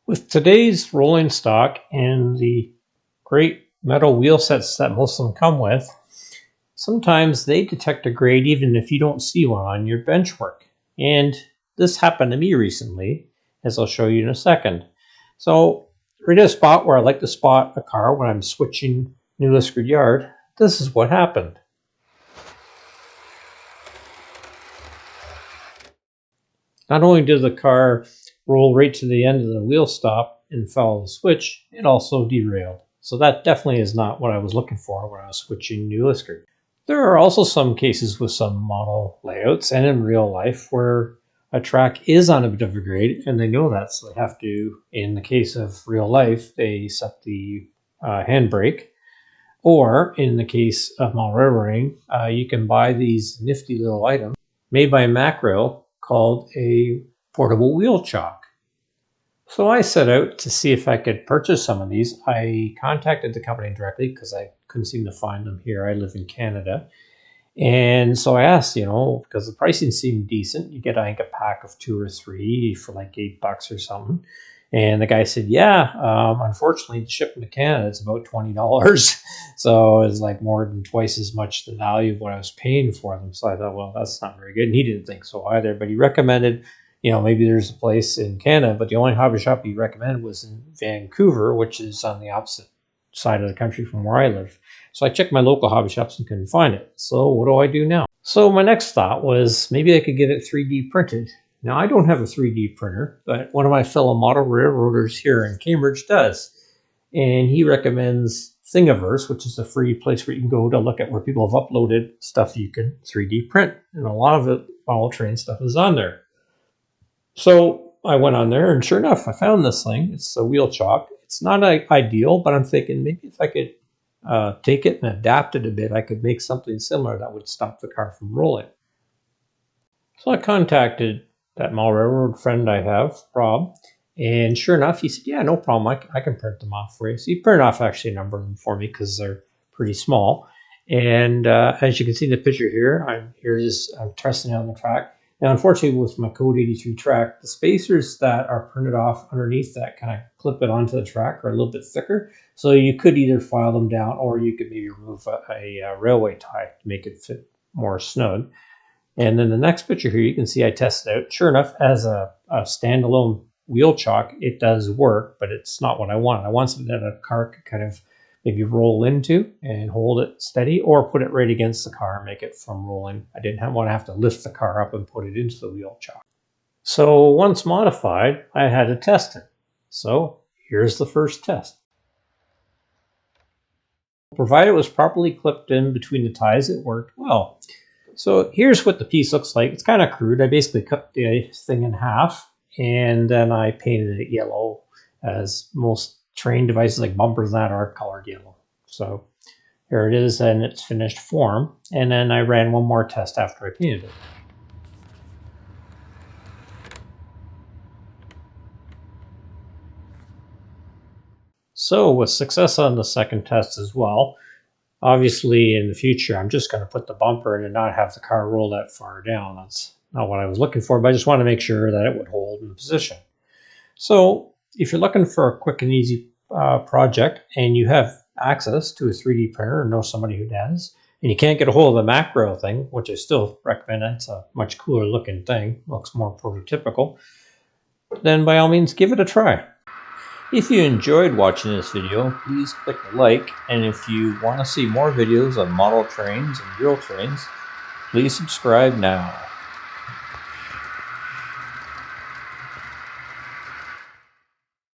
With today's rolling stock and the great metal wheel sets that most of them come with, sometimes they detect a grade even if you don't see one on your bench work. And this happened to me recently, as I'll show you in a second. So right at a spot where I like to spot a car when I'm switching New Liskeard yard, this is what happened. Not only did the car roll right to the end of the wheel stop and follow the switch, it also derailed. So that definitely is not what I was looking for when I was switching New Liskeard. There are also some cases with some model layouts and in real life where a track is on a bit of a grade and they know that, so they have to, in the case of real life, they set the handbrake. Or in the case of model railroading, you can buy these nifty little items made by Macrail called a portable wheel chock. So I set out to see if I could purchase some of these. I contacted the company directly because I couldn't seem to find them here. I live in Canada. And so I asked, because the pricing seemed decent. You get, I think, a pack of 2 or 3 for like $8 or something. And the guy said, yeah, unfortunately, shipping to Canada, it's about $20. So it's like more than twice as much the value of what I was paying for them. So I thought, well, that's not very good. And he didn't think so either. But he recommended, maybe there's a place in Canada. But the only hobby shop he recommended was in Vancouver, which is on the opposite side of the country from where I live. So I checked my local hobby shops and couldn't find it. So what do I do now? So my next thought was maybe I could get it 3D printed. Now, I don't have a 3D printer, but one of my fellow model railroaders here in Cambridge does. And he recommends Thingiverse, which is a free place where you can go to look at where people have uploaded stuff you can 3D print. And a lot of it, model train stuff, is on there. So I went on there, and sure enough, I found this thing. It's a wheel chock. It's not ideal, but I'm thinking maybe if I could take it and adapt it a bit, I could make something similar that would stop the car from rolling. So I contacted that model railroad friend I have, Rob, and sure enough, he said, yeah, no problem, I can print them off for you. So he printed off actually a number of them for me because they're pretty small. And as you can see in the picture here, I'm testing it on the track. Now, unfortunately, with my Code 83 track, the spacers that are printed off underneath that kind of clip it onto the track are a little bit thicker. So you could either file them down or you could maybe remove a railway tie to make it fit more snug. And then the next picture here, you can see I tested out. Sure enough, as a standalone wheel chock, it does work, but it's not what I want. I want something that a car could kind of maybe roll into and hold it steady, or put it right against the car and make it from rolling. I didn't want to have to lift the car up and put it into the wheel chock. So once modified, I had to test it. So here's the first test. Provided it was properly clipped in between the ties, it worked well. So here's what the piece looks like. It's kind of crude. I basically cut the thing in half, and then I painted it yellow, as most train devices like bumpers and that are colored yellow. So here it is in its finished form. And then I ran one more test after I painted it. So with success on the second test as well, obviously in the future, I'm just going to put the bumper in and not have the car roll that far down. That's not what I was looking for, but I just want to make sure that it would hold in position. So if you're looking for a quick and easy project and you have access to a 3D printer or know somebody who does, and you can't get a hold of the Macrail thing, which I still recommend, it's a much cooler looking thing, looks more prototypical, then by all means give it a try. If you enjoyed watching this video, please click like, and if you want to see more videos on model trains and real trains, please subscribe now.